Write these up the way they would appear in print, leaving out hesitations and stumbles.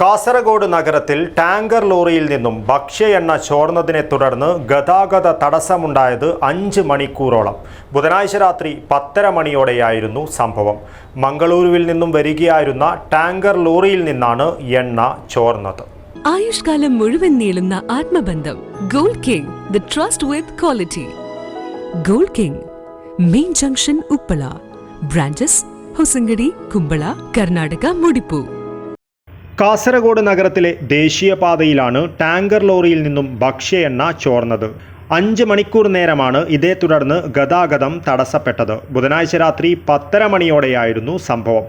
കാസർഗോഡ് നഗരത്തിൽ ടാങ്കർ ലോറിയിൽ നിന്നും ഭക്ഷ്യ എണ്ണ ചോർന്നതിനെ തുടർന്ന് ഗതാഗത തടസ്സമുണ്ടായത് 5 മണിക്കൂറോളം. ബുധനാഴ്ച രാത്രി 10:30 മണിയോടെയായിരുന്നു സംഭവം. മംഗളൂരുവിൽ നിന്നും വരികയായിരുന്ന ടാങ്കർ ലോറിയിൽ നിന്നാണ് എണ്ണ ചോർന്നത്. ആയുഷ്കാലം മുഴുവൻ നീളുന്ന ആത്മബന്ധം. Gold King, the trust with quality. Gold King, main junction, Uppala. Branches Hosangadi, Kumbla, Karnataka, Mudipu. Kasaragod നഗരത്തിലെ ദേശീയപാതയിലാണ് ടാങ്കർ ലോറിയിൽ നിന്നും ഭക്ഷ്യ എണ്ണ ചോർന്നത്. 5 മണിക്കൂർ നേരമാണ് ഇതേ തുടർന്ന് ഗതാഗതം തടസ്സപ്പെട്ടത്. ബുധനാഴ്ച രാത്രി 10:30 മണിയോടെയായിരുന്നു സംഭവം.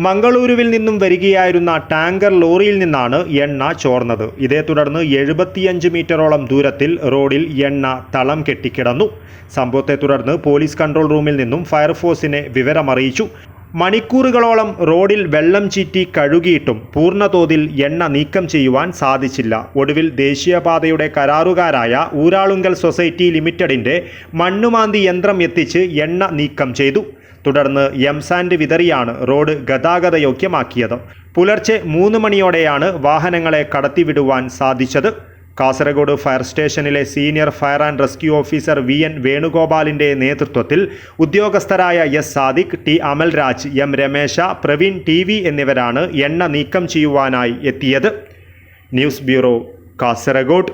മംഗളൂരുവിൽ നിന്നും വരികയായിരുന്ന ടാങ്കർ ലോറിയിൽ നിന്നാണ് എണ്ണ ചോർന്നത്. ഇതേ തുടർന്ന് 75 മീറ്ററോളം ദൂരത്തിൽ റോഡിൽ എണ്ണ തളം കെട്ടിക്കിടന്നു. സംഭവത്തെ തുടർന്ന് പോലീസ് കൺട്രോൾ റൂമിൽ നിന്നും ഫയർഫോഴ്സിനെ വിവരമറിയിച്ചു. മണിക്കൂറുകളോളം റോഡിൽ വെള്ളം ചീറ്റി കഴുകിയിട്ടും പൂർണ്ണതോതിൽ എണ്ണ നീക്കം ചെയ്യുവാൻ സാധിച്ചില്ല. ഒടുവിൽ ദേശീയപാതയുടെ കരാറുകാരായ ഊരാളുങ്കൽ സൊസൈറ്റി ലിമിറ്റഡിൻ്റെ മണ്ണുമാന്തി യന്ത്രം എത്തിച്ച് എണ്ണ നീക്കം ചെയ്തു. തുടർന്ന് എംസാൻഡ് വിതറിയാണ് റോഡ് ഗതാഗതയോഗ്യമാക്കിയത്. പുലർച്ചെ 3 മണിയോടെയാണ് വാഹനങ്ങളെ കടത്തിവിടുവാൻ സാധിച്ചത്. കാസർഗോഡ് ഫയർ സ്റ്റേഷനിലെ senior fire and rescue officer VN വേണുഗോപാലിൻ്റെ നേതൃത്വത്തിൽ ഉദ്യോഗസ്ഥരായ S Sadiq, T Amalraj, M Ramesh, Praveen TV എന്നിവരാണ് എണ്ണ നീക്കം ചെയ്യുവാനായി എത്തിയത്. News bureau, Kasaragod.